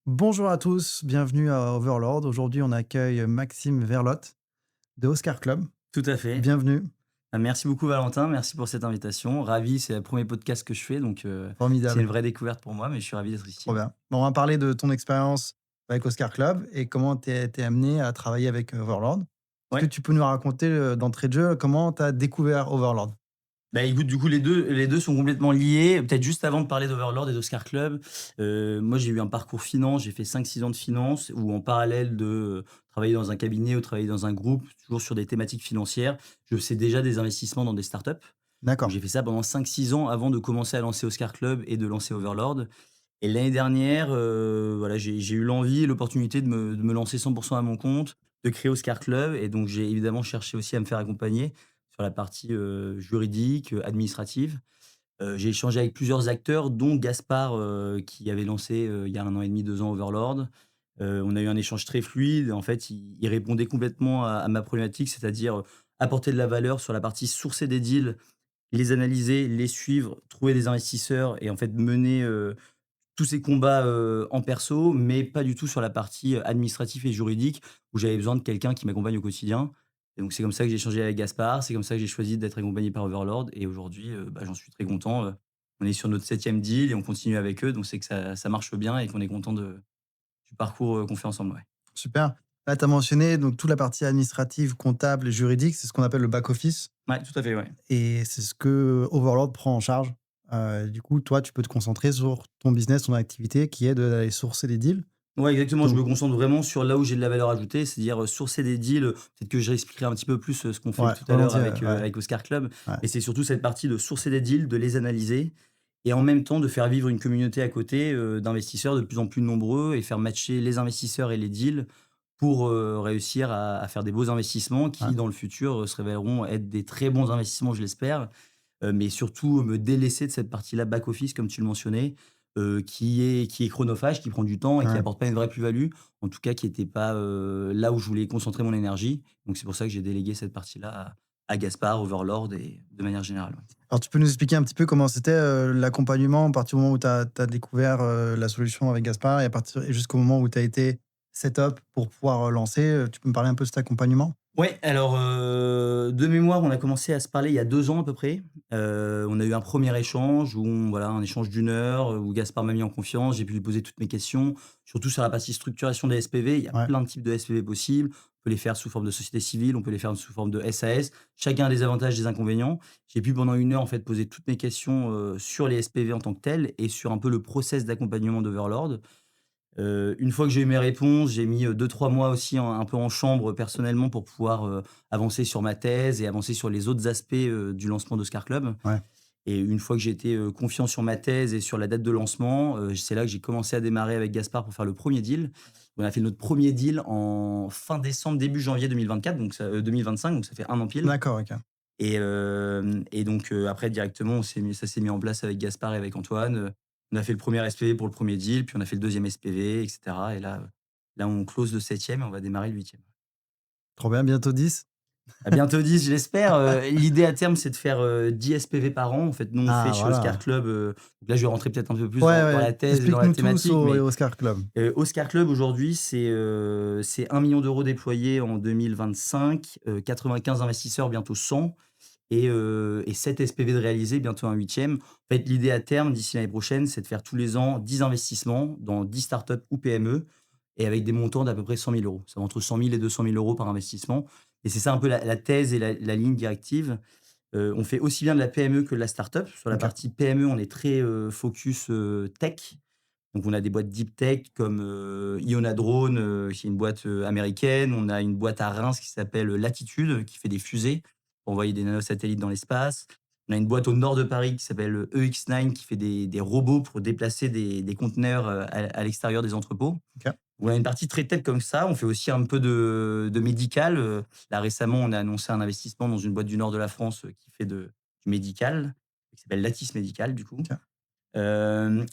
Bonjour à tous, bienvenue à Overlord. Aujourd'hui, on accueille Maxime Verlotte de Oscar Club. Tout à fait. Bienvenue, Merci beaucoup Valentin, merci pour cette invitation. Ravi, c'est le premier podcast que je fais, donc c'est une formidable, vraie découverte pour moi, mais je suis ravi d'être trop ici. bien. Bon, on va parler de ton expérience avec Oscar Club et comment tu es amené à travailler avec Overlord. Est-ce que Ouais. tu peux nous raconter d'entrée de jeu comment tu as découvert Overlord? Bah, écoute, du coup, les deux sont complètement liés. Peut-être juste avant de parler d'Overlord et d'Oscar Club, moi, j'ai eu un parcours finance. J'ai fait 5-6 ans de finance où en parallèle de, travailler dans un cabinet ou travailler dans un groupe, toujours sur des thématiques financières, je faisais déjà des investissements dans des startups. Donc D'accord, j'ai fait ça pendant 5-6 ans avant de commencer à lancer Oscar Club et de lancer Overlord. Et l'année dernière, voilà, j'ai eu l'envie et l'opportunité de me lancer 100 à mon compte, de créer Oscar Club et donc j'ai évidemment cherché aussi à me faire accompagner sur la partie, juridique, administrative. J'ai échangé avec plusieurs acteurs dont Gaspard, qui avait lancé, il y a 1 an et demi, 2 ans Overlord. On a eu un échange très fluide. En fait, il répondait complètement à ma problématique, c'est-à-dire, apporter de la valeur sur la partie sourcer des deals, les analyser, les suivre, trouver des investisseurs et en fait mener, tous ces combats, en perso, mais pas du tout sur la partie, administrative et juridique où j'avais besoin de quelqu'un qui m'accompagne au quotidien et donc c'est comme ça que j'ai échangé avec Gaspard, c'est comme ça que j'ai choisi d'être accompagné par Overlord et aujourd'hui, bah, j'en suis très content, on est sur notre 7e deal et on continue avec eux, donc c'est que ça marche bien et qu'on est content du parcours, qu'on fait ensemble, ouais. super. Là, tu as mentionné donc, toute la partie administrative, comptable et juridique, c'est ce qu'on appelle le back-office Ouais, tout à fait, ouais. et c'est ce que Overlord prend en charge. Du coup, toi, tu peux te concentrer sur ton business, ton activité qui est d'aller sourcer des deals. Ouais, exactement, je Donc, me concentre vraiment sur là où j'ai de la valeur ajoutée, c'est-à-dire, sourcer des deals, peut-être que je réexpliquerai un petit peu plus, ce qu'on fait ouais, tout à l'heure volontiers, avec, ouais, avec Oscar Club. ouais, Et c'est surtout cette partie de sourcer des deals, de les analyser et en même temps de faire vivre une communauté à côté, d'investisseurs de plus en plus nombreux et faire matcher les investisseurs et les deals pour, réussir à faire des beaux investissements ouais, qui, dans le futur, se révéleront être des très bons investissements, je l'espère. Mais surtout me délaisser de cette partie-là back office comme tu le mentionnais, qui est chronophage, qui prend du temps et qui ouais. apporte pas une vraie plus-value. En tout cas qui était pas, là où je voulais concentrer mon énergie. Donc c'est pour ça que j'ai délégué cette partie-là à Gaspard, Overlord et de manière générale, ouais. Alors tu peux nous expliquer un petit peu comment c'était, l'accompagnement à partir du moment où tu as découvert, la solution avec Gaspard et jusqu'au moment où tu as été set-up pour pouvoir, lancer, tu peux me parler un peu de cet accompagnement? Ouais, alors, de mémoire, on a commencé à se parler il y a 2 ans à peu près. On a eu un premier échange voilà, un échange d'une heure, où Gaspard m'a mis en confiance. J'ai pu lui poser toutes mes questions, surtout sur la partie structuration des SPV. Il y a Ouais, plein de types de SPV possibles. On peut les faire sous forme de société civile, on peut les faire sous forme de SAS. Chacun a des avantages, des inconvénients. J'ai pu pendant 1 heure, en fait, poser toutes mes questions, sur les SPV en tant que tels et sur un peu le process d'accompagnement d'Overlord. Une fois que j'ai eu mes réponses, j'ai mis, 2-3 mois aussi un peu en chambre personnellement pour pouvoir, avancer sur ma thèse et avancer sur les autres aspects, du lancement d'Oscar Club ouais. et une fois que j'ai été, confiant sur ma thèse et sur la date de lancement, c'est là que j'ai commencé à démarrer avec Gaspard pour faire le premier deal. On a fait notre premier deal en fin décembre, début janvier 2024, donc ça 2025, donc ça fait 1 an pile D'accord, OK. et donc après directement ça s'est mis en place avec Gaspard et avec Antoine, on a fait le premier SPV pour le premier deal, puis on a fait le deuxième SPV et cetera et là on close le 7e et on va démarrer le 8e. Trop bien, bientôt 10. À bientôt 10, je l'espère, l'idée à terme, c'est de faire, 10 SPV par an. En fait, nous, on fait Ah chez Oscar voilà. Club, donc là, je vais rentrer peut-être un peu plus Ouais, dans ouais, la thèse et dans la explique-nous tout thématique, sur mais Oscar Club. Oscar Club aujourd'hui, c'est 1 million d'euros déployés en 2025, 95 investisseurs, bientôt 100 et 7 SPV de réalisés, bientôt un 8e. En fait, l'idée à terme, d'ici l'année prochaine, c'est de faire tous les ans 10 investissements dans 10 startups ou PME et avec des montants d'à peu près 100 000 euros. Ça va entre 100 000 et 200 000 euros par investissement et c'est ça un peu la thèse et la ligne directive. On fait aussi bien de la PME que de la startup. Sur la OK. partie PME, on est très, focus, tech. Donc on a des boîtes deep tech comme, Iona Drone, qui est une boîte, américaine. On a une boîte à Reims qui s'appelle, Latitude, qui fait des fusées pour envoyer des nanosatellites dans l'espace. On a une boîte au nord de Paris qui s'appelle, EX9 qui fait des robots pour déplacer des conteneurs, à l'extérieur des entrepôts. OK. On a une partie très tech comme ça. On fait aussi un peu de médical. Là récemment, on a annoncé un investissement dans une boîte du nord de la France, qui fait du médical, qui s'appelle Lattice Médical du coup. OK.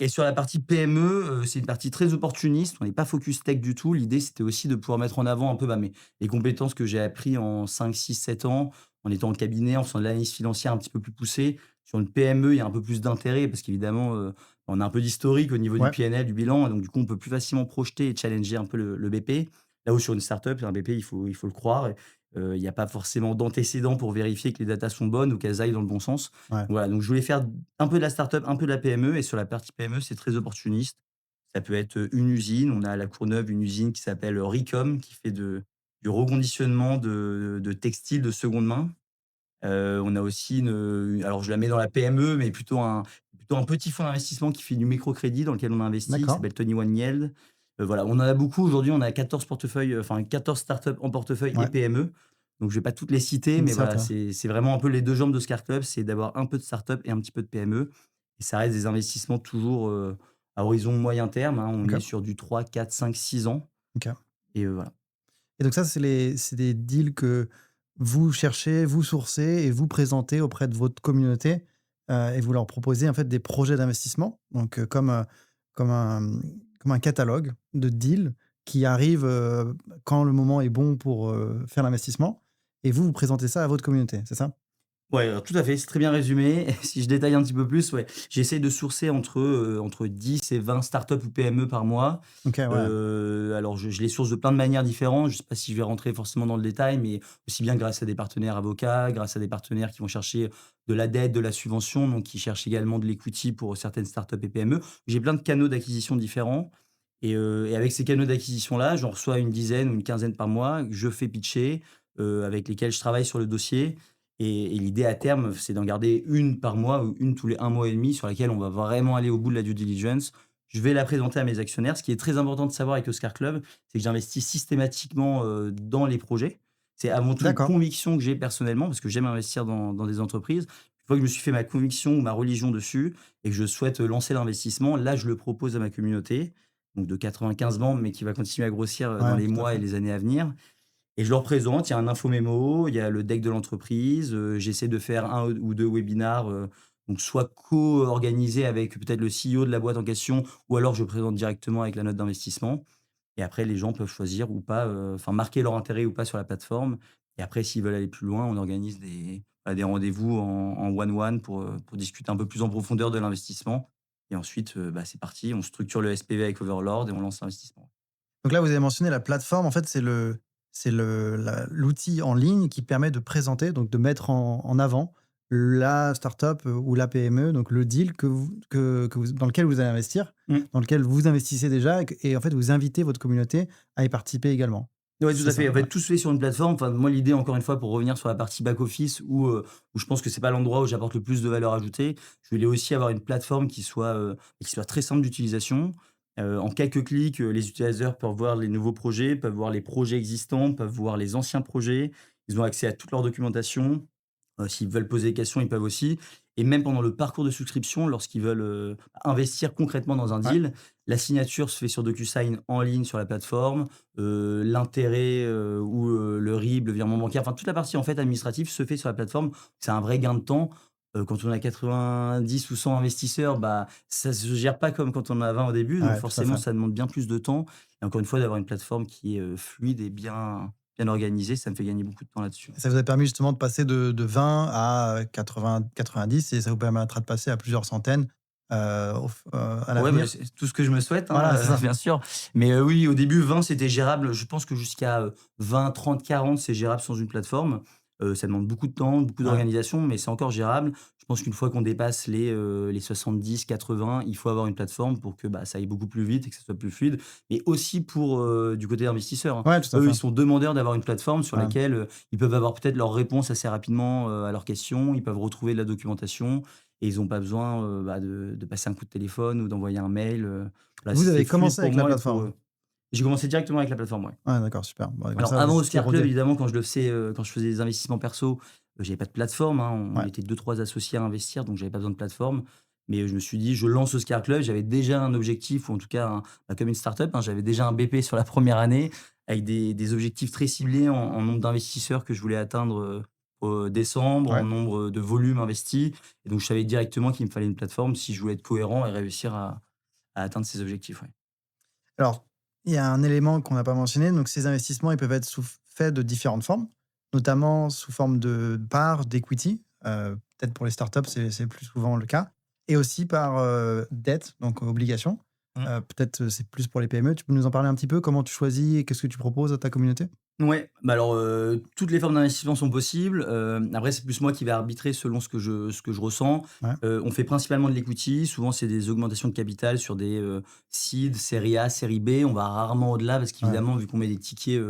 Et sur la partie PME, c'est une partie très opportuniste. On n'est pas focus tech du tout. L'idée, c'était aussi de pouvoir mettre en avant un peu, bah, les compétences que j'ai appris en 5, 6, 7 ans, en étant en cabinet, en faisant de l'analyse financière un petit peu plus poussée. Sur une PME, il y a un peu plus d'intérêt parce qu'évidemment, On a un peu d'historique au niveau du Ouais, PNL, du bilan, et donc du coup, on peut plus facilement projeter et challenger un peu le BP. Là où sur une startup, un BP, il faut le croire, il y a pas forcément d'antécédents pour vérifier que les datas sont bonnes ou qu'elles aillent dans le bon sens. ouais. Voilà, donc je voulais faire un peu de la startup, un peu de la PME, et sur la partie PME, c'est très opportuniste. Ça peut être, une usine, on a à La Courneuve une usine qui s'appelle, Ricom, qui fait du reconditionnement de textiles de seconde main. On a aussi alors je la mets dans la PME, mais plutôt un petit fonds d'investissement qui fait du microcrédit dans lequel on a investi, qui D'accord. s'appelle 21 Yield. Voilà, on en a beaucoup aujourd'hui, on a 14 portefeuilles, enfin 14 startups en portefeuille et Ouais. PME. Donc je vais pas toutes les citer, mais Certes, voilà, ouais. c'est vraiment un peu les 2 jambes de Scar Club, c'est d'avoir un peu de startup et un petit peu de PME, et ça reste des investissements toujours, à horizon moyen terme, hein. On est OK, sur du 3, 4, 5, 6 ans, OK. et voilà. Et donc ça, c'est des deals que vous cherchez, vous sourcez et vous présentez auprès de votre communauté, et vous leur proposez en fait des projets d'investissement, donc comme un, comme un catalogue de deals qui arrivent, quand le moment est bon pour, faire l'investissement, et vous, vous présentez ça à votre communauté, c'est ça? Ouais, tout à fait, c'est très bien résumé. Si je détaille un petit peu plus, ouais, j'essaie de sourcer entre 10 et 20 startups ou PME par mois. OK, ouais. Alors je les source de plein de manières différentes. Je ne sais pas si je vais rentrer forcément dans le détail, mais aussi bien grâce à des partenaires avocats, grâce à des partenaires qui vont chercher de la dette, de la subvention, donc qui cherchent également de l'equity pour certaines startups et PME. J'ai plein de canaux d'acquisition différents, et avec ces canaux d'acquisition-là, j'en reçois une dizaine ou une quinzaine par mois que je fais pitcher, avec lesquels je travaille sur le dossier, et l'idée à terme, c'est d'en garder une par mois ou une tous les 1 mois et demi, sur laquelle on va vraiment aller au bout de la due diligence. Je vais la présenter à mes actionnaires. Ce qui est très important de savoir avec Oscar Club, c'est que j'investis systématiquement, dans les projets. C'est avant tout une D'accord. conviction que j'ai personnellement, parce que j'aime investir dans des entreprises. Une fois que je me suis fait ma conviction ou ma religion dessus et que je souhaite lancer l'investissement, là, je le propose à ma communauté, donc de 95 membres, mais qui va continuer à grossir, dans Ouais, les tout à mois et fait. les années à venir. Et je leur présente, il y a un info mémo, il y a le deck de l'entreprise, j'essaie de faire un ou 2 webinars, donc soit co-organisés avec peut-être le CEO de la boîte en question, ou alors je présente directement avec la note d'investissement, et après les gens peuvent choisir ou pas, enfin marquer leur intérêt ou pas sur la plateforme, et après s'ils veulent aller plus loin, on organise des rendez-vous en one-one pour discuter un peu plus en profondeur de l'investissement, et ensuite, c'est parti, on structure le SPV avec Overlord et on lance l'investissement. Donc là, vous avez mentionné la plateforme. En fait, l'outil en ligne qui permet de présenter, donc de mettre en avant la startup, ou la PME, donc le deal dans lequel vous allez investir, Mmh. dans lequel vous investissez déjà, et en fait, vous invitez votre communauté à y participer également. Ouais, tout C'est à ça? fait. En Ouais. fait, tout se fait sur une plateforme. Enfin, moi, l'idée, encore une fois, pour revenir sur la partie back office où je pense que c'est pas l'endroit où j'apporte le plus de valeur ajoutée, je voulais aussi avoir une plateforme qui soit très simple d'utilisation. En quelques clics, les utilisateurs peuvent voir les nouveaux projets, peuvent voir les projets existants, peuvent voir les anciens projets. Ils ont accès à toute leur documentation. S'ils veulent poser des questions, ils peuvent aussi, et même pendant le parcours de souscription, lorsqu'ils veulent, investir concrètement dans un Ouais. deal, la signature se fait sur DocuSign en ligne sur la plateforme, l'intérêt, ou, le RIB, le virement bancaire, enfin toute la partie en fait administrative se fait sur la plateforme. C'est un vrai gain de temps. Quand on a 90 ou 100 investisseurs, ça se gère pas comme quand on en a 20 au début, donc Ouais, tout à forcément fait. ça demande bien plus de temps, et encore une fois d'avoir une plateforme qui est, fluide et bien organisée, ça me fait gagner beaucoup de temps là-dessus. Et ça vous a permis justement de passer de 20 à 80-90, et ça vous permettra de passer à plusieurs centaines, à Ouais, l'avenir. c'est tout ce que je me souhaite, hein, Voilà, c'est ça. bien sûr. Mais, oui, au début, 20 c'était gérable. Je pense que jusqu'à, 20, 30, 40 c'est gérable sans une plateforme. Ça demande beaucoup de temps, beaucoup Ouais. d'organisation, mais c'est encore gérable. Je pense qu'une fois qu'on dépasse les 70, 80, il faut avoir une plateforme pour que, ça aille beaucoup plus vite et que ça soit plus fluide. Mais aussi pour, du côté investisseur, hein. Ouais, tout à Eux, fait. ils sont demandeurs d'avoir une plateforme sur Ouais. laquelle, ils peuvent avoir peut-être leurs réponses assez rapidement, à leurs questions. Ils peuvent retrouver de la documentation, et ils ont pas besoin, de passer un coup de téléphone ou d'envoyer un mail, voilà, Vous c'est avez fluide commencé pour avec la moi et pour plateforme? eux. J'ai commencé directement avec la plateforme, ouais. Ouais, d'accord, super. Bon, comme Alors ça, avant c'est ce qui est Oscar Club, rodé. évidemment, quand je faisais des investissements perso, j'avais pas de plateforme, hein. On Ouais. était deux trois associés à investir, donc j'avais pas besoin de plateforme. Mais, je me suis dit: «Je lance Oscar Club». J'avais déjà un objectif, ou en tout cas comme une start-up, hein, j'avais déjà un BP sur la première année avec des objectifs très ciblés en nombre d'investisseurs que je voulais atteindre, décembre, en Ouais. nombre de volumes investis, et donc je savais directement qu'il me fallait une plateforme si je voulais être cohérent et réussir à atteindre ces objectifs, ouais. Alors, il y a un élément qu'on n'a pas mentionné, donc ces investissements, ils peuvent être faits de différentes formes, notamment sous forme de parts, d'equity. Peut-être pour les startups, c'est plus souvent le cas. et aussi par, dette, donc obligation. Mmh. Peut-être, c'est plus pour les PME. Tu peux nous en parler un petit peu? Comment tu choisis et qu'est-ce que tu proposes à ta communauté? Ouais, bah, alors, toutes les formes d'investissement sont possibles, après c'est plus moi qui vais arbitrer selon ce que je ressens. Ouais, On fait principalement de l'equity, souvent c'est des augmentations de capital sur des, seed, série A, série B. On va rarement au-delà parce ouais, qu'évidemment vu qu'on met des tickets,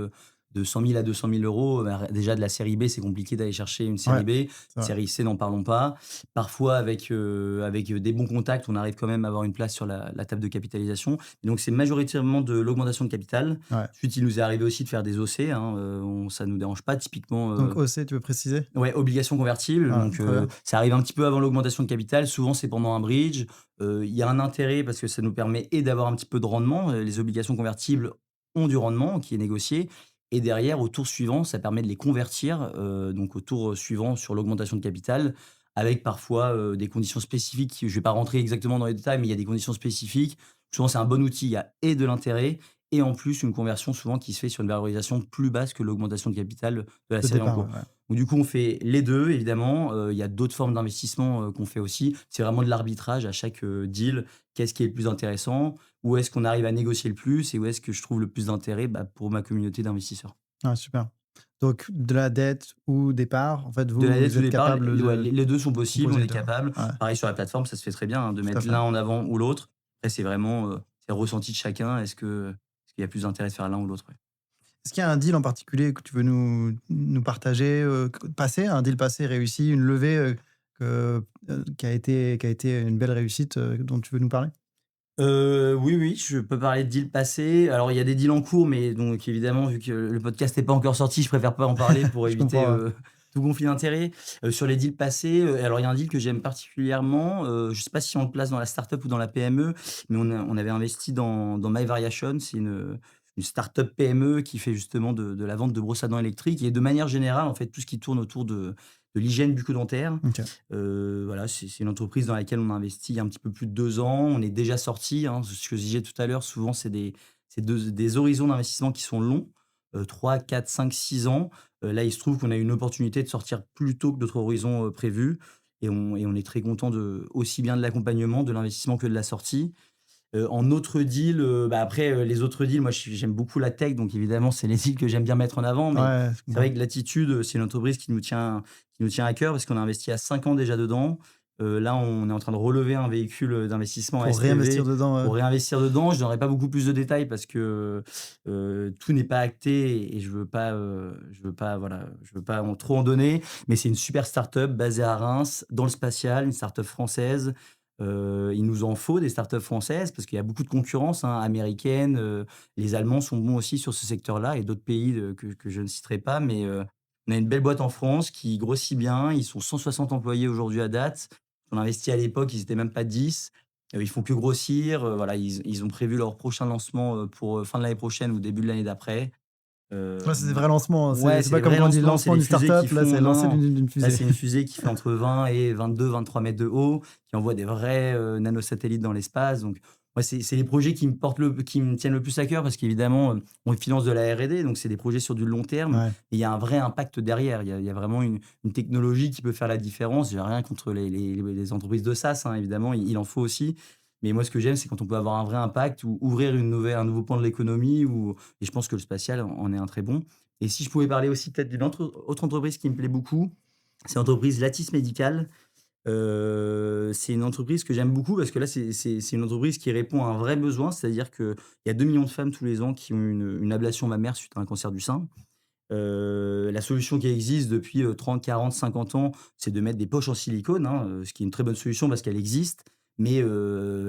de 100 000 à 200 000 €, bah, déjà de la série B, c'est compliqué d'aller chercher une ouais, série B. c'est vrai. Série C, n'en parlons pas. Parfois avec des bons contacts, on arrive quand même à avoir une place sur la table de capitalisation. Et donc c'est majoritairement de l'augmentation de capital. Ouais. Ensuite, il nous est arrivé aussi de faire des OC, hein, on ça nous dérange pas typiquement, Donc OC, tu veux préciser? ouais, obligations convertibles, Voilà, donc très bien. ça arrive un petit peu avant l'augmentation de capital. Souvent, c'est pendant un bridge. Il y a un intérêt parce que ça nous permet et d'avoir un petit peu de rendement, les obligations convertibles ont du rendement qui est négocié et derrière, au tour suivant, ça permet de les convertir, donc au tour suivant sur l'augmentation de capital avec parfois, des conditions spécifiques. Je vais pas rentrer exactement dans les détails, mais il y a des conditions spécifiques. Souvent, c'est un bon outil. Il y a et de l'intérêt et en plus une conversion souvent qui se fait sur une valorisation plus basse que l'augmentation de capital de la Le série en départ, cours. ouais, ouais. Donc du coup, on fait les 2 évidemment, il y a d'autres formes d'investissement, qu'on fait aussi. C'est vraiment de l'arbitrage à chaque, deal. Qu'est-ce qui est le plus intéressant? Où est-ce qu'on arrive à négocier le plus? Et où est-ce que je trouve le plus d'intérêt? Bah, pour ma communauté d'investisseurs. Ah super. Donc de la dette ou départ, en fait, De la vous, dette vous au êtes départ, capable les ouais, de les 2 sont possibles, composer on les est 2. capable. Ouais, Pareil sur la plateforme, ça se fait très bien, hein, de tout à mettre fait. l'un en avant ou l'autre. Après c'est vraiment, c'est le ressenti de chacun. Est-ce qu'il y a plus d'intérêt de faire l'un ou l'autre? Ouais. Est-ce qu'il y a un deal en particulier que tu veux nous partager, passé, un deal passé réussi, une levée, qui a été une belle réussite, dont tu veux nous parler? Oui, oui, je peux parler de deals passés. Alors, il y a des deals en cours, mais donc évidemment, vu que le podcast n'est pas encore sorti, je préfère pas en parler pour Je éviter, comprends, ouais. tout conflit d'intérêts. Sur les deals passés, alors il y a un deal que j'aime particulièrement, je sais pas si on le place dans la startup ou dans la PME, mais on avait investi dans My Variation. C'est une startup PME qui fait justement de la vente de brosses à dents électriques et de manière générale, en fait, tout ce qui tourne autour de l'hygiène bucco-dentaire. OK. Voilà, c'est une entreprise dans laquelle on a investi il y a un petit peu plus de 2 ans. On est déjà sorti, hein. Ce que je disais tout à l'heure, souvent c'est des horizons d'investissement qui sont longs, 3, 4, 5, 6 ans. Là, il se trouve qu'on a eu une opportunité de sortir plus tôt que d'autres horizons, prévus et on est très content de aussi bien de l'accompagnement, de l'investissement que de la sortie. En autre deal, bah, après, les autres deals, moi, j'aime beaucoup la tech, donc évidemment, c'est les deals que j'aime bien mettre en avant. Mais Ouais, je c'est comprends. vrai que Latitude, c'est une entreprise qui nous tient à cœur parce qu'on a investi à 5 ans déjà dedans. Là, on est en train de relever un véhicule, d'investissement Pour réinvestir SPV dedans, pour réinvestir dedans. Je donnerai pas beaucoup plus de détails parce que, tout n'est pas acté et je veux pas, voilà, je veux pas trop en donner. Mais c'est une super start-up basée à Reims, dans le spatial, une start-up française. Il nous en faut des startups françaises parce qu'il y a beaucoup de concurrence, hein, américaine, les Allemands sont bons aussi sur ce secteur-là et d'autres pays, que je ne citerai pas, mais on a une belle boîte en France qui grossit bien. Ils sont 160 employés aujourd'hui à date. On a investi à l'époque, ils étaient même pas 10. Ils font que grossir, voilà, ils ont prévu leur prochain lancement, pour, fin de l'année prochaine ou début de l'année d'après. Ouais, c'est des Hem, vrais lancements, hein. C'est ouais, c'est c'est pas des comme vrais quand on dit lancements, c'est lancement des d'une fusées qui startup, là, font c'est lancer non, d'une là, fusée. c'est une fusée qui fait entre 20 et 22-23 mètres de haut, qui envoie des vrais, nanosatellites dans l'espace. Donc ouais, c'est les projets qui me tiennent le plus à cœur parce qu'évidemment, on finance de la R&D, donc c'est des projets sur du long terme Ouais. et il y a un vrai impact derrière. Il y a vraiment une technologie qui peut faire la différence. J'ai rien contre les entreprises de SaaS, hein, évidemment, il en faut aussi. Mais moi, ce que j'aime, c'est quand on peut avoir un vrai impact ou ouvrir un nouveau pan de l'économie ou et je pense que le spatial en est un très bon. Et si je pouvais parler aussi peut-être d'une autre entreprise qui me plaît beaucoup, c'est l'entreprise Lattice Médical. C'est une entreprise que j'aime beaucoup parce que là, c'est une entreprise qui répond à un vrai besoin. C'est-à-dire qu'il y a 2 millions de femmes tous les ans qui ont une ablation mammaire suite à un cancer du sein. La solution qui existe depuis, 30, 40, 50 ans, c'est de mettre des poches en silicone, hein, ce qui est une très bonne solution parce qu'elle existe. Mais,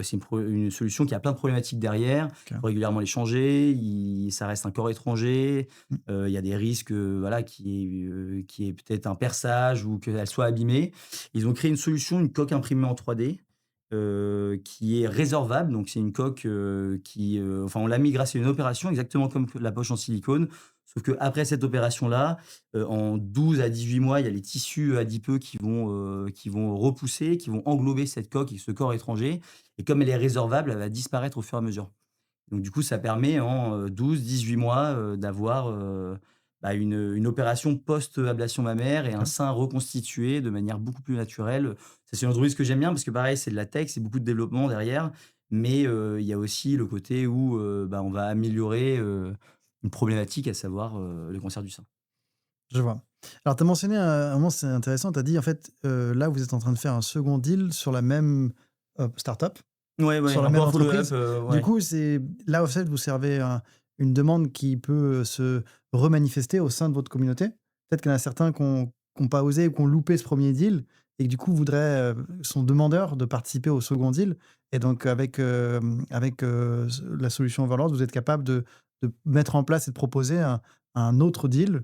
c'est une solution qui a plein de problématiques derrière. Il OK. faut régulièrement les changer, ça reste un corps étranger. Mmh. Il y a des risques, voilà, qui est peut-être un perçage ou qu'elle soit abîmée. Ils ont créé une solution, une coque imprimée en 3D, qui est résorbable. Donc c'est une coque, enfin on l'a mis grâce à une opération exactement comme la poche en silicone. Sauf qu'après cette opération-là, en 12 à 18 mois, il y a les tissus adipeux qui vont repousser, qui vont englober cette coque et ce corps étranger et comme elle est résorbable, elle va disparaître au fur et à mesure. Donc du coup, ça permet en, 12-18 mois, bah, une opération post-ablation mammaire et un OK. sein reconstitué de manière beaucoup plus naturelle. Ça, c'est une entreprise que j'aime bien parce que pareil, c'est de la tech, c'est beaucoup de développement derrière, mais il y a aussi le côté où, bah, on va améliorer, une problématique, à savoir, le cancer du sein. Je vois. Alors tu as mentionné un moment, c'est intéressant, tu as dit en fait, là vous êtes en train de faire un second deal sur la même, start-up, Ouais, ouais, sur la un peu même un follow-up, entreprise. Du ouais. coup, c'est là, en fait, vous servez une demande qui peut se remanifester au sein de votre communauté? Peut-être qu'il y en a certains qui ont pas osé ou qui ont loupé ce premier deal et que du coup voudraient, sont demandeurs de participer au second deal et donc avec la solution Overlord, vous êtes capable de mettre en place et de proposer un autre deal,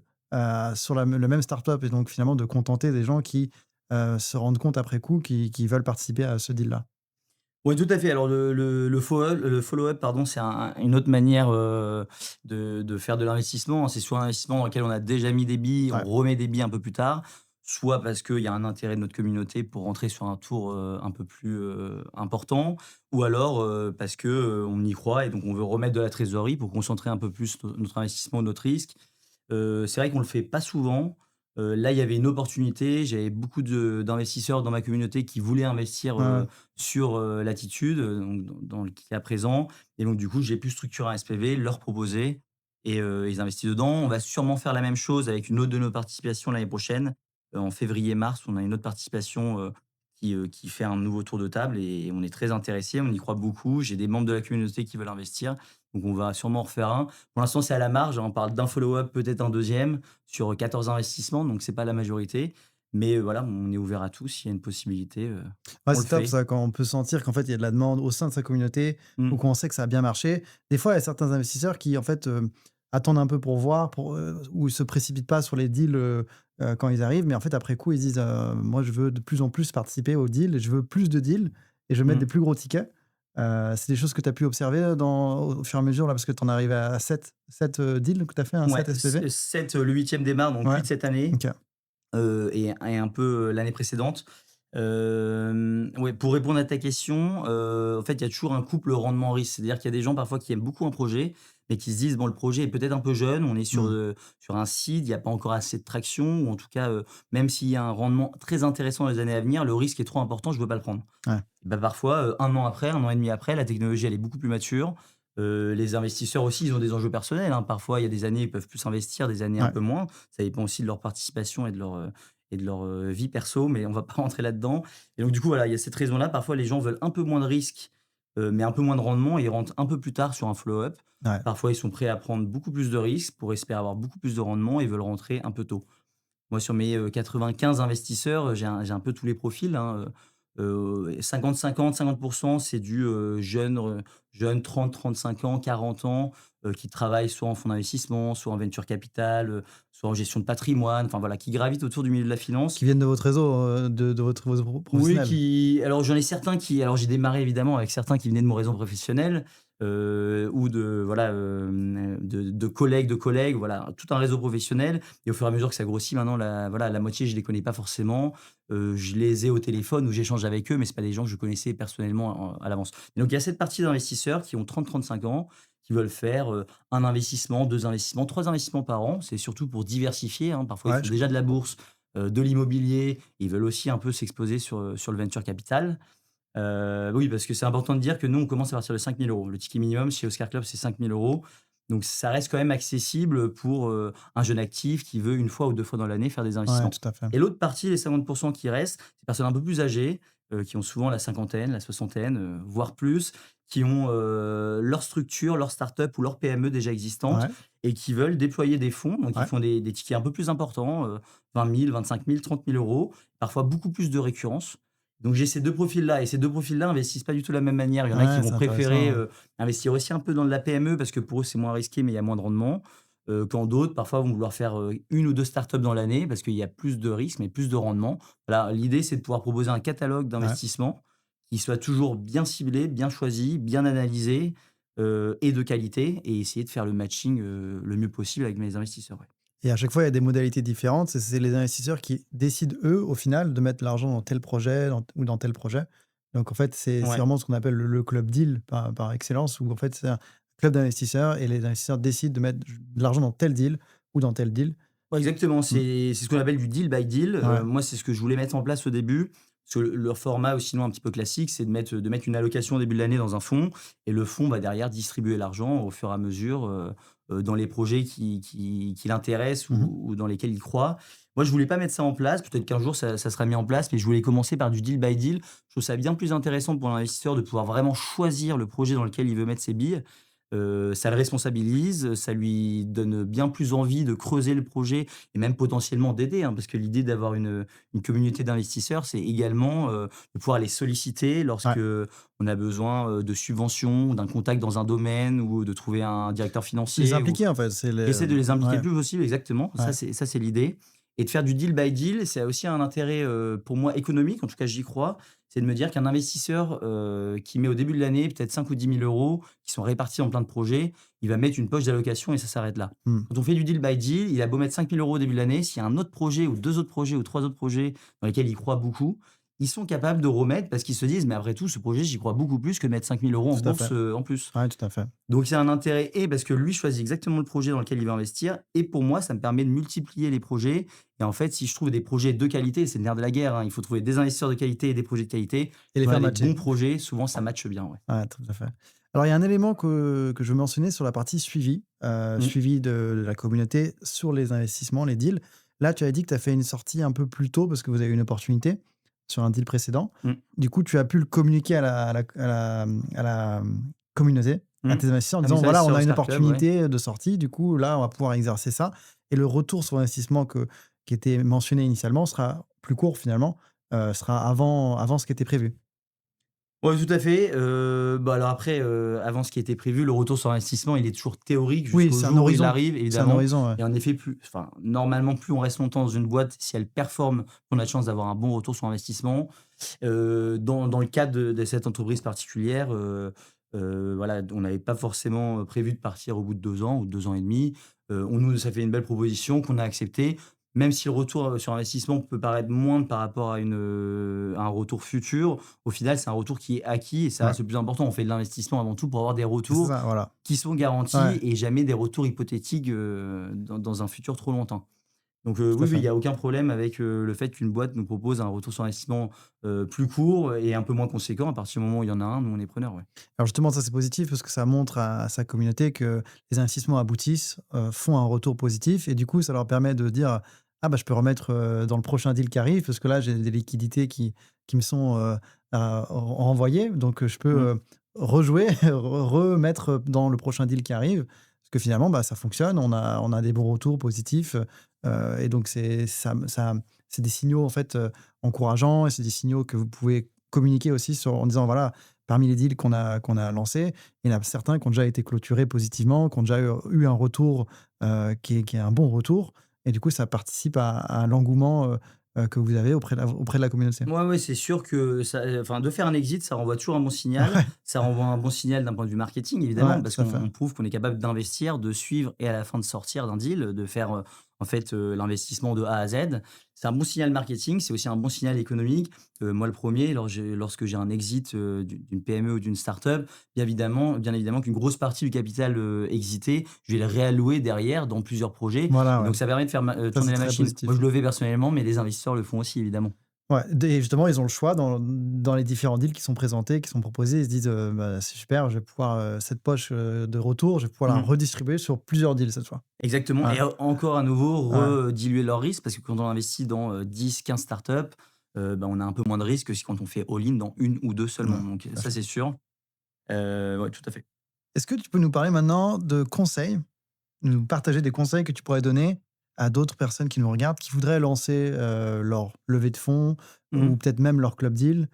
sur le même startup et donc finalement de contenter des gens qui, se rendent compte après coup qui veulent participer à ce deal-là? Ouais, tout à fait. Alors le follow-up, pardon, c'est une autre manière, de faire de l'investissement. C'est soit un investissement dans lequel on a déjà mis des billes, on Ouais. remet des billes un peu plus tard, soit parce qu'il y a un intérêt de notre communauté pour rentrer sur un tour, un peu plus, important, ou alors, parce que, on y croit et donc on veut remettre de la trésorerie pour concentrer un peu plus notre investissement, notre risque. C'est vrai qu'on le fait pas souvent. Là, il y avait une opportunité. J'avais beaucoup d'investisseurs dans ma communauté qui voulaient investir, Ouais, ouais. sur, Latitude, donc dans le cas présent et donc du coup, j'ai pu structurer un SPV, leur proposer et ils investissent dedans. On va sûrement faire la même chose avec une autre de nos participations l'année prochaine. En février-mars, on a une autre participation, qui fait un nouveau tour de table et on est très intéressés, on y croit beaucoup. J'ai des membres de la communauté qui veulent investir, donc on va sûrement en refaire un. Pour l'instant, c'est à la marge, hein, on parle d'un follow-up, peut-être un deuxième sur 14 investissements, donc c'est pas la majorité. Mais voilà, on est ouvert à tout, s'il y a une possibilité, Ouais, on le c'est top fait. ça, quand on peut sentir qu'en fait, il y a de la demande au sein de sa communauté ou Mmh. qu'on sait que ça a bien marché. Des fois, il y a certains investisseurs qui, en fait, attendent un peu pour voir, ou ils se précipitent pas sur les deals, quand ils arrivent, mais en fait, après coup, ils disent, «Moi, je veux de plus en plus participer aux deals et je veux plus de deals et je veux mettre des Mmh. plus gros tickets». C'est des choses que tu as pu observer, au fur et à mesure là, parce que tu en arrives à sept deals que tu as fait, hein, Ouais, 7 SPV? 7, le 8e démarre, donc Ouais, 8 cette année, OK. et un peu, l'année précédente. Ouais, pour répondre à ta question, en fait, il y a toujours un couple rendement-risque. C'est-à-dire qu'il y a des gens parfois qui aiment beaucoup un projet, mais qui se disent: «Bon, le projet est peut-être un peu jeune, on est Mmh. sur un seed, il y a pas encore assez de traction ou en tout cas, même s'il y a un rendement très intéressant dans les années à venir, le risque est trop important, je veux pas le prendre». Ouais, Bah, parfois, 1 an après, 1 an et demi après, la technologie, elle est beaucoup plus mature. Les investisseurs aussi, ils ont des enjeux personnels, hein. Parfois, il y a des années, ils peuvent plus investir, des années un ouais, peu moins. Ça dépend aussi de leur participation et de leur, vie perso, mais on va pas rentrer là-dedans et donc du coup, voilà, il y a cette raison-là. Parfois, les gens veulent un peu moins de risques, mais un peu moins de rendement et ils rentrent un peu plus tard sur un follow-up. ouais. Parfois, ils sont prêts à prendre beaucoup plus de risques pour espérer avoir beaucoup plus de rendement et veulent rentrer un peu tôt. Moi, sur mes, 95 investisseurs, j'ai un peu tous les profils, hein, 50-50, 50 c'est du, jeune 30-35 ans, 40 ans, qui travaillent soit en fonds d'investissement, soit en venture capital, soit en gestion de patrimoine, enfin voilà, qui gravitent autour du milieu de la finance. Qui viennent de votre réseau, de votre réseau Oui, professionnel? qui alors j'en ai certains qui alors j'ai démarré évidemment avec certains qui venaient de mon réseau professionnel, ou de voilà, de collègues, voilà, tout un réseau professionnel et au fur et à mesure que ça grossit maintenant la moitié je les connais pas forcément, je les ai au téléphone ou j'échange avec eux, mais c'est pas des gens que je connaissais personnellement à l'avance. Et donc il y a cette partie d'investisseurs qui ont 30-35 ans, qui veulent faire, 1 investissement, 2 investissements, 3 investissements par an. C'est surtout pour diversifier, hein. Parfois ils Ouais, font je déjà de la comprends. bourse, de l'immobilier, ils veulent aussi un peu s'exposer sur le venture capital. Oui, parce que c'est important de dire que nous, on commence à partir de 5 000 €. Le ticket minimum chez Oscar Club, c'est 5 000 €. Donc ça reste quand même accessible pour, un jeune actif qui veut une fois ou 2 fois dans l'année faire des Ouais, investissements. tout à fait. Et l'autre partie, les 50 qui restent, c'est des personnes un peu plus âgées, qui ont souvent la cinquantaine, la soixantaine, voire plus, qui ont, leur structure, leur start-up ou leur PME déjà existante Ouais, et qui veulent déployer des fonds. Donc ils ouais, font des tickets un peu plus importants, 20 000, 25 000, 30 000 €, parfois beaucoup plus de récurrence. Donc j'ai ces 2 profils-là et ces 2 profils-là investissent pas du tout de la même manière. Il y en a qui ouais, vont c'est préférer, intéressant. investir aussi un peu dans de la PME parce que pour eux, c'est moins risqué, mais il y a moins de rendement. Quand d'autres, parfois, vont vouloir faire, 1 ou 2 startups dans l'année parce qu'il y a plus de risques, mais plus de rendement. Voilà, l'idée, c'est de pouvoir proposer un catalogue Ouais. d'investissements qui soit toujours bien ciblé, bien choisi, bien analysé, et de qualité et essayer de faire le matching, le mieux possible avec mes investisseurs, ouais. Et à chaque fois, il y a des modalités différentes. C'est les investisseurs qui décident, eux, au final, de mettre l'argent dans tel projet ou dans tel projet. Donc, en fait, c'est Ouais. vraiment ce qu'on appelle le club deal par excellence, où en fait, c'est un club d'investisseurs et les investisseurs décident de mettre de l'argent dans tel deal ou dans tel deal. Ouais, exactement, Mmh. c'est ce qu'on appelle du deal by deal. Ouais. Moi, c'est ce que je voulais mettre en place au début. Parce que leur format, ou sinon un petit peu classique, c'est de mettre une allocation au début de l'année dans un fonds et le fonds va derrière distribuer l'argent au fur et à mesure, dans les projets qui l'intéressent Mmh. ou dans lesquels il croit. Moi, je voulais pas mettre ça en place, peut-être qu'un jour ça sera mis en place, mais je voulais commencer par du deal by deal. Je trouve ça bien plus intéressant pour l'investisseur de pouvoir vraiment choisir le projet dans lequel il veut mettre ses billes. Ça le responsabilise, ça lui donne bien plus envie de creuser le projet et même potentiellement d'aider, hein, parce que l'idée d'avoir une communauté d'investisseurs, c'est également, de pouvoir les solliciter lorsque Ouais. on a besoin, de subventions, d'un contact dans un domaine ou de trouver un directeur Les financier ou impliquer, en fait, c'est j'essaie le de les impliquer ouais, le plus possible, exactement, ouais. ça c'est l'idée et de faire du deal by deal, c'est aussi un intérêt, pour moi économique, en tout cas j'y crois. C'est de me dire qu'un investisseur, qui met au début de l'année peut-être 5 ou 10 000 € qui sont répartis dans plein de projets, il va mettre une poche d'allocation et ça s'arrête là. Mmh. Quand on fait du deal by deal, il a beau mettre 5 000 € au début de l'année, s'il y a un autre projet ou 2 autres projets ou 3 autres projets dans lesquels il croit beaucoup, ils sont capables de remettre parce qu'ils se disent: «Mais après tout, ce projet, j'y crois beaucoup plus que de mettre 5 000 € en Tout à fait. bourse, en plus». Ouais, tout à fait. Donc il y a un intérêt et parce que lui choisit exactement le projet dans lequel il veut investir et pour moi, ça me permet de multiplier les projets et en fait, si je trouve des projets de qualité, c'est le nerf de la guerre, hein, il faut trouver des investisseurs de qualité et des projets de qualité. Et les Si on a faire des matcher. bons projets, souvent ça matche bien, ouais. Ouais, tout à fait. Alors, il y a un élément que je veux mentionner sur la partie suivi, Mmh, suivi de la communauté sur les investissements, les deals. Là, tu as dit que tu as fait une sortie un peu plus tôt parce que vous avez eu une opportunité sur un deal précédent. mmh, Du coup, tu as pu le communiquer communauté, à mmh. tes investisseurs en À mes disant: «Voilà, on investisseurs a au une Star Club, ouais. opportunité de sortie, du coup, là, on va pouvoir exercer ça» et le retour sur investissement qui était mentionné initialement sera plus court finalement, sera avant ce qui était prévu. Ouais, tout à fait, bah, alors après, avant ce qui était prévu, le retour sur investissement, il est toujours théorique Oui, jusqu'au c'est un jour où il horizon. arrive, C'est un évidemment horizon, ouais. et en effet, normalement, plus on reste longtemps dans une boîte, si elle performe, on a de chance d'avoir un bon retour sur investissement. Dans le cadre de cette entreprise particulière, voilà, on n'avait pas forcément, prévu de partir au bout de 2 ans ou 2 ans et demi. On nous ça fait une belle proposition qu'on a acceptée, même si le retour, sur investissement peut paraître moindre par rapport à un retour futur. Au final, c'est un retour qui est acquis et ça Ouais. reste le plus important. On fait de l'investissement avant tout pour avoir des C'est retours ça, voilà. qui sont Ouais, garantis et jamais des retours hypothétiques, dans un futur trop lointain. Donc, tout à oui, oui, il fait. y a aucun problème avec, le fait qu'une boîte nous propose un retour sur investissement, plus court et un peu moins conséquent. À partir du moment où il y en a un, nous, on est preneurs, ouais. Alors justement, ça, c'est positif parce que ça montre à sa communauté que les investissements aboutissent, font un retour positif et du coup, ça leur permet de dire: «Ah bah, je peux remettre, dans le prochain deal qui arrive parce que là, j'ai des liquidités qui me sont, renvoyées donc je peux, Mmh. rejouer, remettre dans le prochain deal qui arrive». Parce que finalement, bah, ça fonctionne, on a des bons retours positifs, et donc c'est des signaux en fait, encourageants et c'est des signaux que vous pouvez communiquer aussi sur en disant: «Voilà, parmi les deals qu'on a lancés, il y en a certains qui ont déjà été clôturés positivement, qui ont déjà eu un retour, qui est un bon retour et du coup, ça participe à l'engouement, que vous avez auprès de la communauté. Ouais, ouais, c'est sûr que ça, enfin, de faire un exit, ça renvoie toujours un bon signal. Ouais, Ça renvoie un bon signal d'un point de vue marketing, évidemment, ouais, parce tout à fait. qu'on prouve qu'on est capable d'investir, de suivre et à la fin de sortir d'un deal, de faire, en fait, l'investissement de A à Z. C'est un bon signal marketing, c'est aussi un bon signal économique. Moi, le premier, lorsque j'ai un exit, d'une PME ou d'une start-up, bien évidemment qu'une grosse partie du capital, exité, je vais le réallouer derrière dans plusieurs projets Voilà, et ouais. donc ça permet de faire Ça, tourner c'est la très machine. Moi, positif. je le fais personnellement, mais les investisseurs le font aussi, évidemment. Ouais, et justement, ils ont le choix dans les différents deals qui sont présentés, qui sont proposés. Ils se disent, «Bah, c'est super, je vais pouvoir, cette poche, de retour, je vais pouvoir la Mmh. redistribuer sur plusieurs deals cette fois». Exactement Ouais, et encore à nouveau ouais, rediluer leurs risques parce que quand on investit dans, 10-15 startups, bah, on a un peu moins de risques que si quand on fait all-in dans une ou 2 ouais, seulement donc tout à ça fait. c'est sûr. Ouais, tout à fait. Est-ce que tu peux nous parler maintenant de conseils, nous partager des conseils que tu pourrais donner à d'autres personnes qui nous regardent, qui voudraient lancer, leur levée de fonds Mmh. ou peut-être même leur club deal,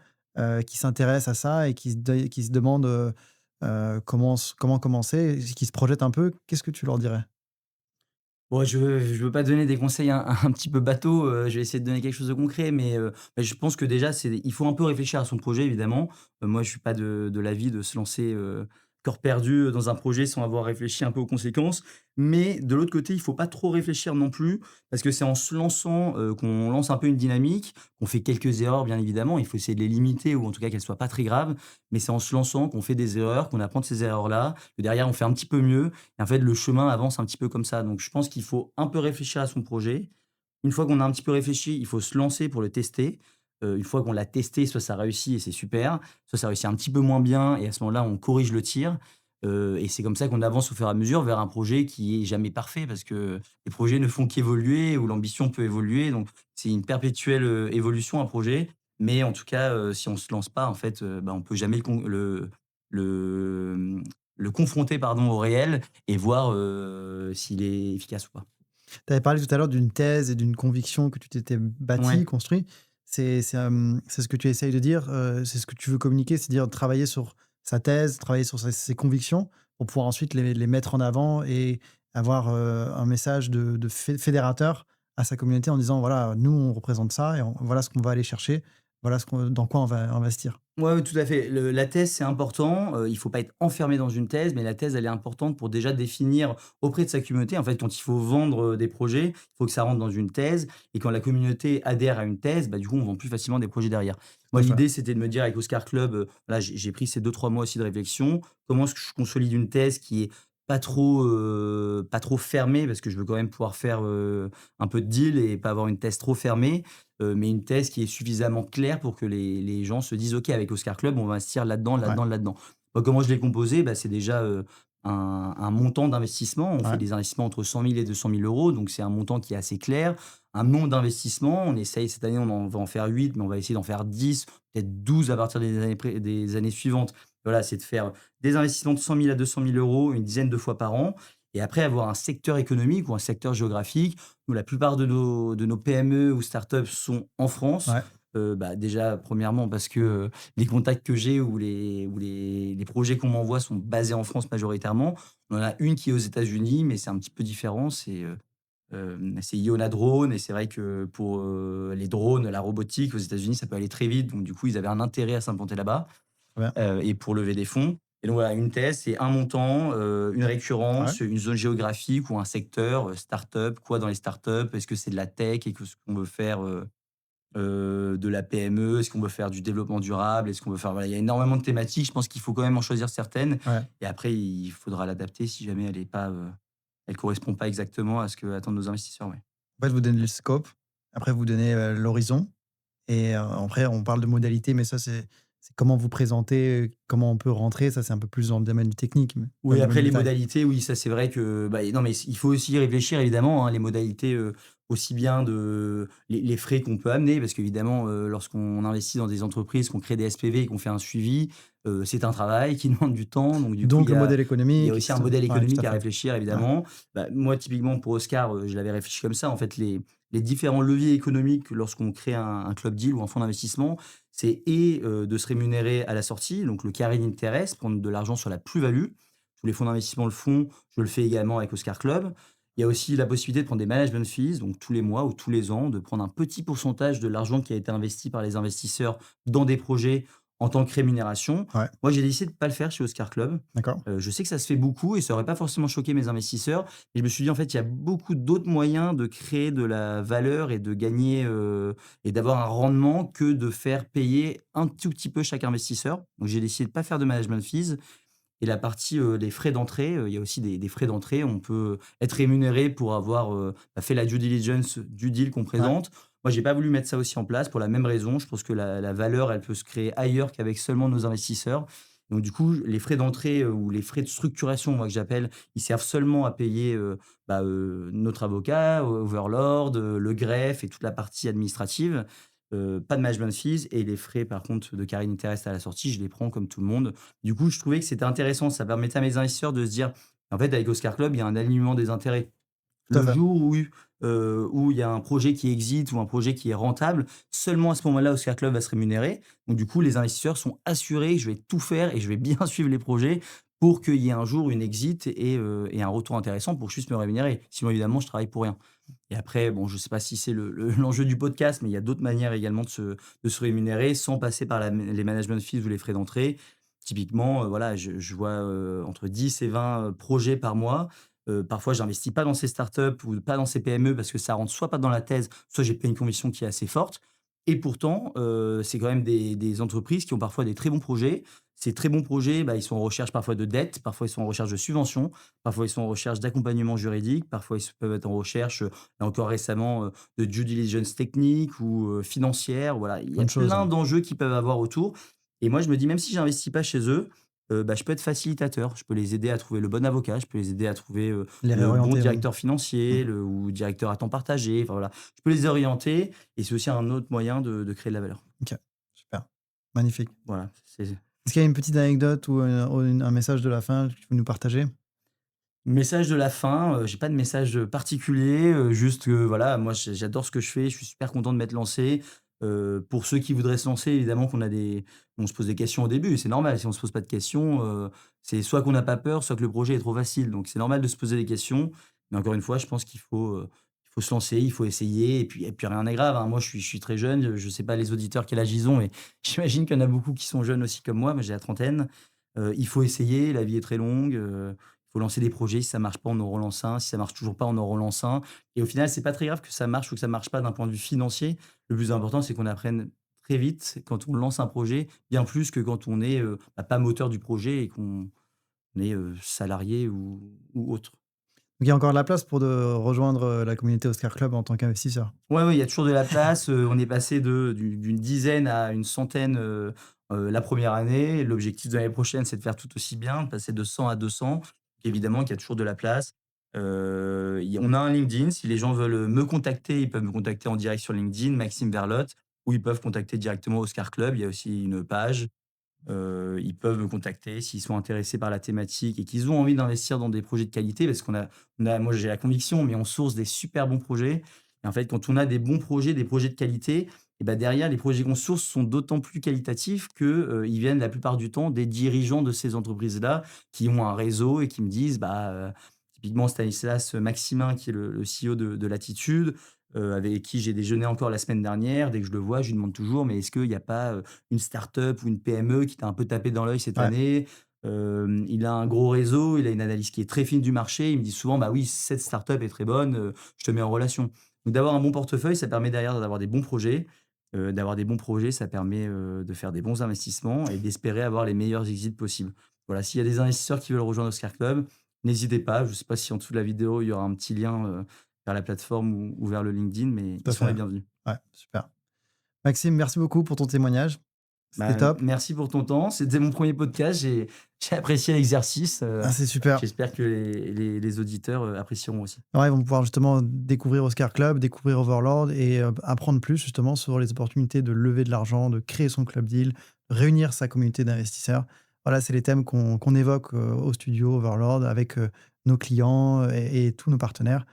qui s'intéressent à ça et qui se demandent, comment commencer, qui se projettent un peu? Qu'est-ce que tu leur dirais? Bon, je veux pas donner des conseils un petit peu bateaux, je vais essayer de donner quelque chose de concret, mais bah, je pense que déjà il faut un peu réfléchir à son projet évidemment. Moi je suis pas de l'avis de se lancer, corps perdu, dans un projet sans avoir réfléchi un peu aux conséquences. Mais de l'autre côté, il faut pas trop réfléchir non plus parce que c'est en se lançant, qu'on lance un peu une dynamique, qu'on fait quelques erreurs bien évidemment, il faut essayer de les limiter ou en tout cas qu'elles soient pas très graves. Mais c'est en se lançant qu'on fait des erreurs, qu'on apprend de ces erreurs-là, que derrière on fait un petit peu mieux et en fait le chemin avance un petit peu comme ça. Donc je pense qu'il faut un peu réfléchir à son projet. Une fois qu'on a un petit peu réfléchi, il faut se lancer pour le tester. Une fois qu'on l'a testé, soit ça réussit et c'est super, soit ça réussit un petit peu moins bien et à ce moment-là, on corrige le tir. Et c'est comme ça qu'on avance au fur et à mesure vers un projet qui est jamais parfait parce que les projets ne font qu'évoluer ou l'ambition peut évoluer. Donc c'est une perpétuelle, évolution, un projet. Mais en tout cas, si on se lance pas, en fait, bah, on peut jamais le, mmh, le confronter, pardon, au réel et voir, s'il est efficace ou pas. Tu avais parlé tout à l'heure d'une thèse et d'une conviction que tu t'étais bâti, Ouais. construit. C'est ce que tu essayes de dire, c'est ce que tu veux communiquer, c'est dire travailler sur sa thèse, travailler sur ses convictions pour pouvoir ensuite les mettre en avant et avoir, un message de fédérateur à sa communauté en disant: «Voilà, nous on représente ça et voilà ce qu'on va aller chercher, voilà ce qu'on dans quoi on va investir». Ouais, ouais, tout à fait. La thèse, c'est important, il faut pas être enfermé dans une thèse, mais la thèse, elle est importante pour déjà définir auprès de sa communauté. En fait, quand il faut vendre, des projets, il faut que ça rentre dans une thèse et quand la communauté adhère à une thèse, bah, du coup, on vend plus facilement des projets derrière. Tout Moi, à fait. l'idée, c'était de me dire avec Oscar Club, voilà, j'ai pris ces 2-3 mois aussi de réflexion. Comment est-ce que je consolide une thèse qui est pas trop fermée? Parce que je veux quand même pouvoir faire, un peu de deal et pas avoir une thèse trop fermée. Mais une thèse qui est suffisamment claire pour que les gens se disent: «OK, avec Oscar Club, on va investir là-dedans, Ouais, là-dedans, là-dedans». Bah, comment je l'ai composé? Bah, c'est déjà, un montant d'investissement. On fait ouais, des investissements entre 100 000 et 200 000 €, donc c'est un montant qui est assez clair. Un nombre d'investissements, on essaye cette année, on en va en faire 8, mais on va essayer d'en faire 10, peut-être 12 à partir des années suivantes. Voilà, c'est de faire des investissements de 100 000 à 200 000 € une dizaine de fois par an et après avoir un secteur économique ou un secteur géographique. Nous, la plupart de nos PME ou startups sont en France. ouais, Bah, déjà, premièrement, parce que, les contacts que j'ai ou les projets qu'on m'envoie sont basés en France majoritairement. On en a une qui est aux États-Unis, mais c'est un petit peu différent. C'est Iona Drone et c'est vrai que pour, les drones, la robotique aux États-Unis, ça peut aller très vite. Donc du coup, ils avaient un intérêt à s'implanter là-bas, très bien. et pour lever des fonds. Et donc voilà, une thèse, c'est un montant, une Ouais, récurrence, une zone géographique ou un secteur, start-up. Quoi dans les start-up? Est-ce que c'est de la tech? Et ce qu'on veut faire, de la PME? Est-ce qu'on veut faire du développement durable? Est-ce qu'on veut faire voilà, il y a énormément de thématiques. Je pense qu'il faut quand même en choisir certaines ouais. et après il faudra l'adapter si jamais elle correspond pas exactement à ce qu'attendent nos investisseurs, ouais. En fait, vous donnez le scope, après vous donnez, l'horizon. Et après on parle de modalités, mais ça c'est comment vous présentez, comment on peut rentrer, ça c'est un peu plus dans le domaine du technique, mais dans le Oui, domaine après du les détail. modalités, oui, ça c'est vrai que, bah, non, mais il faut aussi y réfléchir évidemment, hein, les modalités, aussi bien de les frais qu'on peut amener parce qu'évidemment, lorsqu'on investit dans des entreprises, qu'on crée des SPV et qu'on fait un suivi, c'est un travail qui demande du temps. Donc du coup, Donc le modèle il y a économique et aussi un cetera. modèle Ouais, tout à économique à fait. réfléchir Ouais, évidemment. Bah, moi typiquement pour Oscar, je l'avais réfléchi comme ça en fait les différents leviers économiques lorsqu'on crée un club deal ou un fonds d'investissement, c'est de se rémunérer à la sortie, donc le carry interest, prendre de l'argent sur la plus-value. Tous les fonds d'investissement le font, je le fais également avec Oscar Club. Il y a aussi la possibilité de prendre des management fees, donc tous les mois ou tous les ans, de prendre un petit pourcentage de l'argent qui a été investi par les investisseurs dans des projets en tant que rémunération. ouais, Moi, j'ai décidé de ne pas le faire chez Oscar Club. d'accord. Je sais que ça se fait beaucoup et ça aurait pas forcément choqué mes investisseurs. Et je me suis dit, en fait, il y a beaucoup d'autres moyens de créer de la valeur et de gagner et d'avoir un rendement que de faire payer un tout petit peu chaque investisseur. Donc, j'ai décidé de ne pas faire de management fees. Et la partie, des frais d'entrée, il y a aussi des frais d'entrée. On peut être rémunéré pour avoir, bah, fait la due diligence du deal qu'on Ouais, présente. Moi, j'ai pas voulu mettre ça aussi en place pour la même raison. Je pense que la valeur, elle peut se créer ailleurs qu'avec seulement nos investisseurs. Donc du coup, les frais d'entrée, ou les frais de structuration, moi, que j'appelle, ils servent seulement à payer, bah, notre avocat, Overlord, le greffe et toute la partie administrative. Pas de management fees et les frais, par contre, de carry interest à la sortie, je les prends comme tout le monde. Du coup, je trouvais que c'était intéressant. Ça permettait à mes investisseurs de se dire: «En fait, avec Oscar Club, il y a un alignement des intérêts». tout à Le fait. jour où il y a un projet qui existe ou un projet qui est rentable, seulement à ce moment-là, Oscar Club va se rémunérer. Donc du coup, les investisseurs sont assurés que je vais tout faire et je vais bien suivre les projets pour qu'il y ait un jour une exit et un retour intéressant pour que je puisse me rémunérer. Sinon, évidemment, je travaille pour rien. Et après, bon, je ne sais pas si c'est l'enjeu du podcast, mais il y a d'autres manières également de se rémunérer sans passer par les management fees ou les frais d'entrée. Typiquement, voilà, je vois, entre 10 et 20 projets par mois. Parfois, j'investis pas dans ces startups ou pas dans ces PME parce que ça rentre soit pas dans la thèse, soit j'ai pas une conviction qui est assez forte et pourtant, c'est quand même des entreprises qui ont parfois des très bons projets. Ces très bons projets, bah, ils sont en recherche parfois de dettes, parfois ils sont en recherche de subventions, parfois ils sont en recherche d'accompagnement juridique, parfois peuvent être en recherche, là encore récemment, de due diligence technique ou, financière. Voilà, il y a Bonne chose, plein hein. d'enjeux qu'ils peuvent avoir autour et moi je me dis même si j'investis pas chez eux, bah, je peux être facilitateur. Je peux les aider à trouver le bon avocat, je peux les aider à trouver, Les le bon réorienter, oui. directeur Mmh. financier, ou directeur à temps partagé, enfin voilà. Je peux les orienter et c'est aussi un autre moyen de créer de la valeur. OK, super, magnifique. Voilà, c'est Est-ce qu'il y a une petite anecdote ou un message de la fin que tu veux nous partager? message de la fin, j'ai pas de message, particulier, juste que voilà, moi j'adore ce que je fais, je suis super content de m'être lancé. Pour ceux qui voudraient se lancer, évidemment on se pose des questions au début, c'est normal. Si on se pose pas de questions, c'est soit qu'on n'a pas peur, soit que le projet est trop facile. Donc c'est normal de se poser des questions. Mais encore une fois, je pense qu'il faut se lancer, il faut essayer et puis rien n'est grave, hein. Moi je suis très jeune, je sais pas les auditeurs quel âge ils ont, mais j'imagine qu'il y en a beaucoup qui sont jeunes aussi comme moi. Moi j'ai la trentaine. Il faut essayer, la vie est très longue, faut lancer des projets, si ça marche pas, on en relance un, si ça marche toujours pas, on en relance un et au final, c'est pas très grave que ça marche ou que ça marche pas d'un point de vue financier. Le plus important, c'est qu'on apprenne très vite quand on lance un projet, bien plus que quand on est, pas moteur du projet et qu'on est, salarié ou autre. Donc il y a encore de la place pour de rejoindre, la communauté Oscar Club en tant qu'investisseur? Ouais, ouais, il y a toujours de la place, on est passé d'une dizaine à une centaine, la première année. L'objectif de l'année prochaine, c'est de faire tout aussi bien, de passer de 100 à 200. Évidemment qu'il y a toujours de la place. Y on a un LinkedIn, si les gens veulent, me contacter, ils peuvent me contacter en direct sur LinkedIn, Maxime Verlotte, ou ils peuvent contacter directement Oscar Club. Il y a aussi une page. Ils peuvent me contacter s'ils sont intéressés par la thématique et qu'ils ont envie d'investir dans des projets de qualité parce moi j'ai la conviction, mais on source des super bons projets et en fait, quand on a des bons projets, des projets de qualité et bah, derrière les projets qu'on source sont d'autant plus qualitatifs que, ils viennent la plupart du temps des dirigeants de ces entreprises-là qui ont un réseau et qui me disent, bah, typiquement Stanislas Maximin qui est le CEO de Latitude, avec qui j'ai déjeuné encore la semaine dernière. Dès que je le vois, je lui demande toujours: «Mais est-ce qu'il y a pas, une start-up ou une PME qui t'a un peu tapé dans l'œil cette Ouais, année?» Il a un gros réseau, il a une analyse qui est très fine du marché. Il me dit souvent: «Bah oui, cette start-up est très bonne, je te mets en relation». Donc d'avoir un bon portefeuille, ça permet derrière d'avoir des bons projets. D'avoir des bons projets, ça permet, de faire des bons investissements et d'espérer avoir les meilleurs exits possibles. Voilà, s'il y a des investisseurs qui veulent rejoindre Oscar Club, n'hésitez pas. Je ne sais pas si en dessous de la vidéo, il y aura un petit lien, vers la plateforme ou vers le LinkedIn, mais tout ils à sont les fait. bienvenus. Ouais, super. Maxime, merci beaucoup pour ton témoignage. C'était Bah, top. merci pour ton temps. C'était mon premier podcast. J'ai apprécié l'exercice. Ah, c'est super. J'espère que les auditeurs, apprécieront aussi. Ouais, ils vont pouvoir justement découvrir Oscar Club, découvrir Overlord et apprendre plus justement sur les opportunités de lever de l'argent, de créer son club deal, réunir sa communauté d'investisseurs. Voilà, c'est les thèmes qu'on évoque, au studio Overlord avec, nos clients et tous nos partenaires.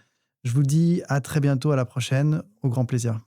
Je vous dis à très bientôt, à la prochaine, au grand plaisir.